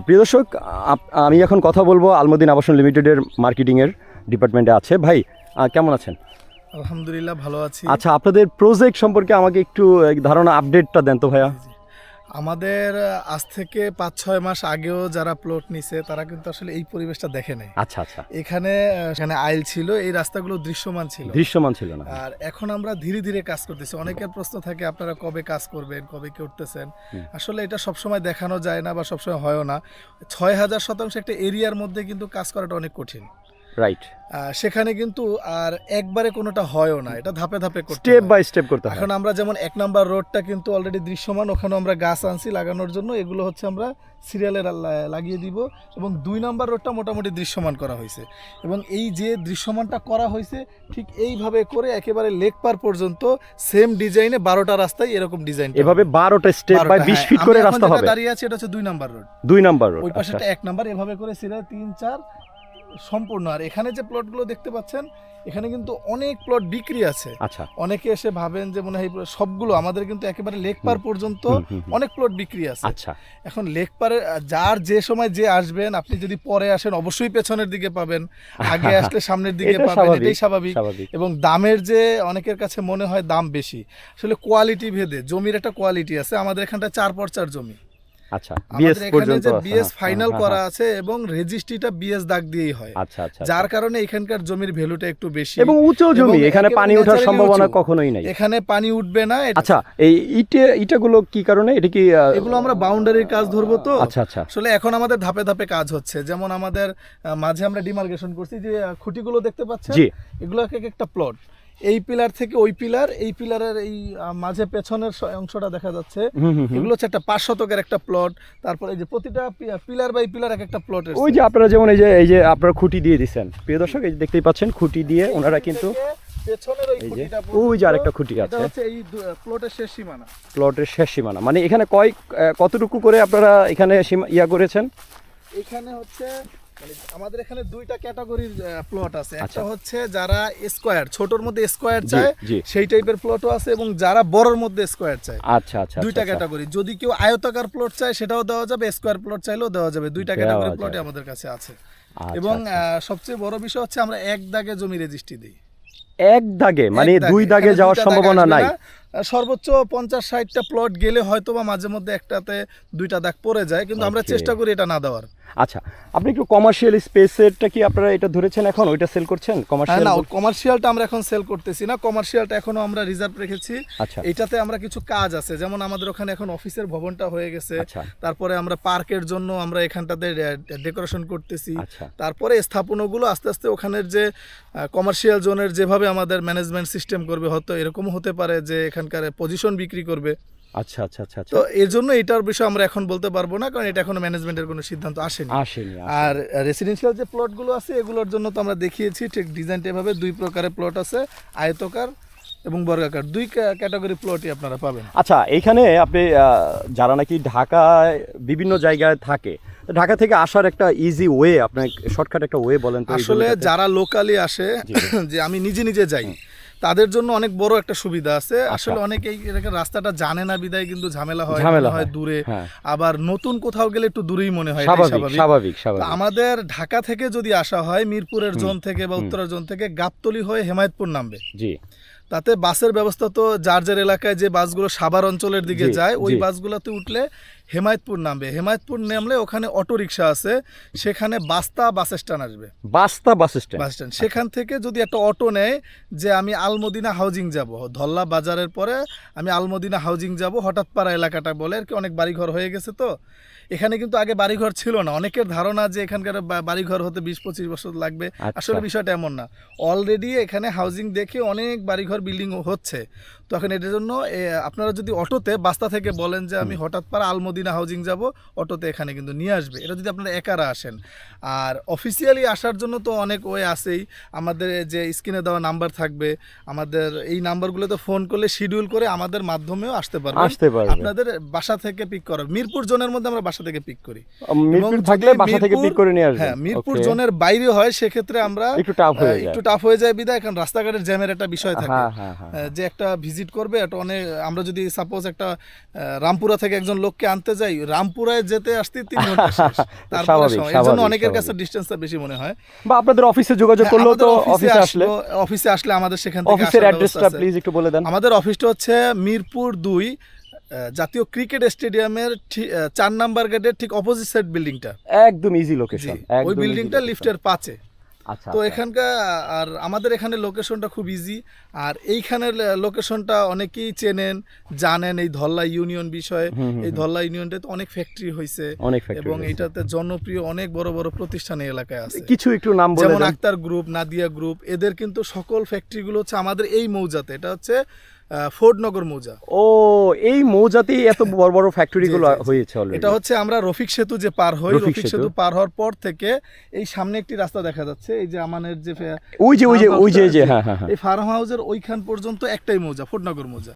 প্রিয় দর্শক, আমি এখন কথা বলবো আলমদিন আবাসন লিমিটেডের মার্কেটিংয়ের ডিপার্টমেন্টে আছে। ভাই কেমন আছেন? আলহামদুলিল্লাহ ভালো আছি। আচ্ছা, আপনাদের প্রজেক্ট সম্পর্কে আমাকে একটু ধারণা আপডেটটা দেন তো ভাইয়া। আমাদের আজ থেকে 5-6 মাস আগেও যারা প্লট নিছে তারা কিন্তু আসলে এই পরিবেশটা দেখে নাই। আচ্ছা আচ্ছা, এখানে আইল ছিল, এই রাস্তাগুলো দৃশ্যমান ছিল না। আর এখন আমরা ধীরে ধীরে কাজ করতেছি। অনেকের প্রশ্ন থাকে আপনারা কবে কাজ করবেন, কবে কি করতেছেন। আসলে এটা সবসময় দেখানো যায় না বা সবসময় হয়ও না। 6000 শতাংশ একটা এরিয়ার মধ্যে কিন্তু কাজ করাটা অনেক কঠিন। রাইট। সেখানে কিন্তু আর একবারে কোনোটা হয়ও না, এটা ধাপে ধাপে করতে স্টেপ বাই স্টেপ করতে হয়। এখন আমরা যেমন 1 নাম্বার রোডটা কিন্তু অলরেডি দৃশ্যমান, ওখানে আমরা গাছ আনছি লাগানোর জন্য, এগুলো হচ্ছে আমরা সিরিয়ালে লাগিয়ে দিব। এবং 2 নাম্বার রোডটা মোটামুটি দৃশ্যমান করা হয়েছে। এবং এই যে দৃশ্যমানটা করা হয়েছে ঠিক এইভাবে করে একেবারে লেক পার পর্যন্ত সেম ডিজাইনে 12টা রাস্তায় এরকম ডিজাইন, এভাবে 12টা স্টেপ বাই 20 ফিট করে রাস্তা হবে। দাঁড়িয়ে আছে এটা হচ্ছে 2 নাম্বার রোড। 2 নাম্বার রোড, ওই পাশেটা 1 নাম্বার, এভাবে করে সিরিয়াল 3-4 সম্পূর্ণ। আর এখানে যে প্লটগুলো দেখতে পাচ্ছেন এখানে কিন্তু অনেক প্লট বিক্রি আছে। আচ্ছা, অনেকে এসে ভাবেন যে মনে হয় সবগুলো, আমাদের কিন্তু একেবারে লেক পার পর্যন্ত অনেক প্লট বিক্রি আছে। আচ্ছা, এখন লেক পারে যার যে সময় যে আসবেন, আপনি যদি পরে আসেন অবশ্যই পেছনের দিকে পাবেন, আগে আসলে সামনের দিকে পাবেন, এটাই স্বাভাবিক। এবং দামের যে অনেকের কাছে মনে হয় দাম বেশি, আসলে কোয়ালিটি ভেদে জমির একটা কোয়ালিটি আছে। আমাদের এখানটা 4x4 জমি। আচ্ছা, বিএস পর্যন্ত আছে, বিএস ফাইনাল করা আছে এবং রেজিস্ট্রিটা বিএস দাগ দিয়েই হয়। আচ্ছা আচ্ছা, যার কারণে এখানকার জমির ভ্যালুটা একটু বেশি এবং উঁচু জমি, এখানে পানি ওঠার সম্ভাবনা কখনোই নাই। এখানে পানি উঠবে না। আচ্ছা, এই ইটাগুলো কি কারণে, এটা কি এগুলো আমরা বাউন্ডারির কাজ ধরবো তো। আচ্ছা আচ্ছা, আসলে এখন আমাদের ধাপে ধাপে কাজ হচ্ছে। যেমন আমাদের মাঝে আমরা ডিমার্কেশন করছি, যে খুঁটিগুলো দেখতে পাচ্ছেন, এগুলো এক একটা প্লট। এই পিলার থেকে ওই পিলার, এই পিলারের এই মাঝে পেছনের অংশটা দেখা যাচ্ছে, এগুলো হচ্ছে একটা 5 শতকের একটা প্লট। তারপর এই যে প্রতিটা পিলার বাই পিলার এক একটা প্লটের, ওই যে আপনারা যেমন এই যে আপনারা খুঁটি দিয়ে দিচ্ছেন, প্রিয় দর্শক, এই যে দেখতেই পাচ্ছেন খুঁটি দিয়ে ওনারা কিন্তু পেছনের ওই খুঁটিটা, ওই যে আরেকটা খুঁটি আছে, এটা হচ্ছে এই প্লটের শেষ সীমানা। প্লটের শেষ সীমানা মানে এখানে কতটুকু করে আপনারা এখানে করেছেন? এখানে হচ্ছে আমাদের এখানে 2টা ক্যাটাগরির প্লট আছে। একটা হচ্ছে যারা স্কয়ার, ছোটর মধ্যে স্কয়ার চায় সেই টাইপের প্লটও আছে, এবং যারা বড়র মধ্যে স্কয়ার চায়। আচ্ছা আচ্ছা, 2টা ক্যাটাগরি। যদি কেউ আয়তাকার প্লট চায় সেটাও দেওয়া যাবে, স্কয়ার প্লট চাইলেও দেওয়া যাবে। 2টা ক্যাটাগরি প্লটই আমাদের কাছে আছে। এবং সবচেয়ে বড় বিষয় হচ্ছে আমরা 1 দাগে জমি রেজিস্ট্রি দিই। 1 দাগে মানে 2 দাগে যাওয়ার সম্ভাবনা নাই। সর্বোচ্চ 50-60টা প্লট গেলে হয়তো বা মাঝে মধ্যে একটাতে 2টা দাগ পড়ে যায়, কিন্তু আমরা চেষ্টা করি এটা না দেওয়ার। আচ্ছা, আপনি একটু কমার্শিয়াল স্পেসেরটা কি আপনারা এটা ধরেছেন, এখন ওইটা সেল করছেন? কমার্শিয়াল না, কমার্শিয়ালটা আমরা এখন সেল করতেছি না, কমার্শিয়ালটা এখনো আমরা রিজার্ভ রেখেছি। আচ্ছা, এটাতে আমরা কিছু কাজ আছে, যেমন আমাদের ওখানে এখন অফিসের ভবনটা হয়ে গেছে। তারপরে আমরা পার্কের জন্য আমরা এখানটাতে ডেকোরেশন করতেছি। তারপরে স্থাপনাগুলো আস্তে আস্তে ওখানের যে কমার্শিয়াল জোনের যেভাবে আমাদের ম্যানেজমেন্ট সিস্টেম করবে, হয়তো এরকমও হতে পারে যে এখানকার পজিশন বিক্রি করবে। আচ্ছা আচ্ছা আচ্ছা, তো এর জন্য এটার বিষয় আমরা এখন বলতে পারবো না, কারণ এটা এখনো ম্যানেজমেন্টের কোনো সিদ্ধান্ত আসেনি। আর রেসিডেন্সিয়াল যে প্লটগুলো আছে এগুলোর জন্য তো আমরা দেখিয়েছি ঠিক ডিজাইনটা এভাবে। 2 প্রকারের প্লট আছে, আয়তাকার এবং বর্গাকার, 2 ক্যাটাগরি প্লটই আপনারা পাবেন। আচ্ছা, এইখানে আপনি যারা নাকি ঢাকায় বিভিন্ন জায়গায় থাকে, ঢাকা থেকে আসার একটা ইজি ওয়ে, আপনার শর্টকাট একটা ওয়ে বলেন তো। আসলে যারা লোকালি আসে, যে আমি নিজে নিজে যাই, তাদের জন্য অনেক বড় একটা সুবিধা আছে। আসলে অনেকেই রাস্তাটা জানে না, বিদায় কিন্তু ঝামেলা হয় দূরে। আবার নতুন কোথাও গেলে একটু দূরেই মনে হয়, স্বাভাবিক। আমাদের ঢাকা থেকে যদি আসা হয়, মিরপুরের জোন থেকে বা উত্তরের জোন থেকে গাবতলী হয়ে হেমায়েতপুর নামবে। তাতে বাসের ব্যবস্থা তো যার যার এলাকায় যে বাসগুলো সাভার অঞ্চলের দিকে যায়, ওই বাসগুলোতে উঠলে হেমায়েতপুর নামবে। হেমায়েতপুর নামলে ওখানে অটো রিক্সা আছে, সেখানে বাস্তা বাস স্ট্যান্ড আসবে। বাস স্ট্যান্ড সেখান থেকে যদি একটা অটো নেয় যে আমি আলমদিনা হাউজিং যাব, ধল্লা বাজারের পরে আমি আলমদিনা হাউজিং যাব, হঠাৎ পাড়া এলাকাটা বলে আর কি, অনেক বাড়িঘর হয়ে গেছে। তো এখানে কিন্তু আগে বাড়িঘর ছিল না। অনেকের ধারণা যে এখানকার বাড়িঘর হতে 20-25 বছর লাগবে, আসলে বিষয়টা এমন না। অলরেডি এখানে হাউজিং দেখে অনেক বাড়িঘর বিল্ডিং হচ্ছে। তখন এটার জন্য আপনারা যদি অটোতে বাস্তা থেকে বলেন যে আমি হঠাৎ পাড়া আলমদিনা হাউজিং যাব, অটোতে এখানে কিন্তু নিয়ে আসবে। এটা যদি আপনারা একারা আসেন। আর অফিসিয়ালি আসার জন্য তো অনেক ওয়ে আছেই। আমাদের যে স্ক্রিনে দেওয়া নাম্বার থাকবে, আমাদের এই নাম্বারগুলোতে ফোন করলে শিডিউল করে আমাদের মাধ্যমেও আসতে পারবে। আপনাদের বাসা থেকে পিক করা, মিরপুর জোনের মধ্যে আমরা বাসা থেকে পিক করি। হ্যাঁ, মিরপুর জোনের বাইরে হয় সেক্ষেত্রে আমরা একটু টাফ হয়ে যায় বিধায় এখন রাস্তাঘাটের জ্যামের একটা বিষয় থাকে, যে একটা ভিজিট করবে, এটা অনেক, আমরা যদি সাপোজ একটা রামপুরা থেকে একজন লোককে আনতে যাই, রামপুরায় যেতে আসতে 3 ঘন্টা শেষ। তারপরে স্বাভাবিক, এর জন্য স্বাভাবিক, অনেকের কাছে স্বাভাবিক। ডিসটেন্সটা বেশি মনে হয়। বা আপনাদের অফিসে যোগাযোগ হ্যাঁ, করলেও তো আমাদের অফিসে আসলে আমাদের সেখান থেকে অফিসের আসার ব্যবস্থা অ্যাড্রেসটা আছে। প্লিজ একটু বলে দেন। আমাদের অফিসটা হচ্ছে মিরপুর 2 জাতীয় ক্রিকেট স্টেডিয়ামের 4 নাম্বার গেটের ঠিক অপোজিট সাইড বিল্ডিংটা। একদম ইজি লোকেশন, ওই বিল্ডিংটা লিফটের 5-এ। আচ্ছা, তো এখানকার, আর আমাদের এখানে লোকেশনটা খুব ইজি। আর এইখানের লোকেশনটা অনেকেই চেনেন, জানেন এই ধল্লা ইউনিয়ন বিষয়ে। এই ধল্লা ইউনিয়নটাতে অনেক ফ্যাক্টরি হয়েছে এবং এটাতে জনপ্রিয় অনেক বড় বড় প্রতিষ্ঠান এই এলাকায় আছে। কিছু একটু নাম বলে যেমন দেন। আক্তার গ্রুপ, নাদিয়া গ্রুপ, এদের কিন্তু সকল ফ্যাক্টরিগুলো হচ্ছে আমাদের এই মৌজাতে। এটা হচ্ছে ফোর্ডনগর মৌজা। ও, এই মৌজাতেই এত বড় বড় ফ্যাক্টরিগুলো হয়েছে অলরেডি। এটা হচ্ছে আমরা রফিক সেতু যে পার হই, রফিক সেতু পার হওয়ার পর থেকে এই সামনে একটি রাস্তা দেখা যাচ্ছে, এই যে আমানের যে ওই যে হ্যাঁ, এই ফার্ম হাউসের ওইখান পর্যন্ত একটাই মৌজা, ফোর্ডনগর মৌজা।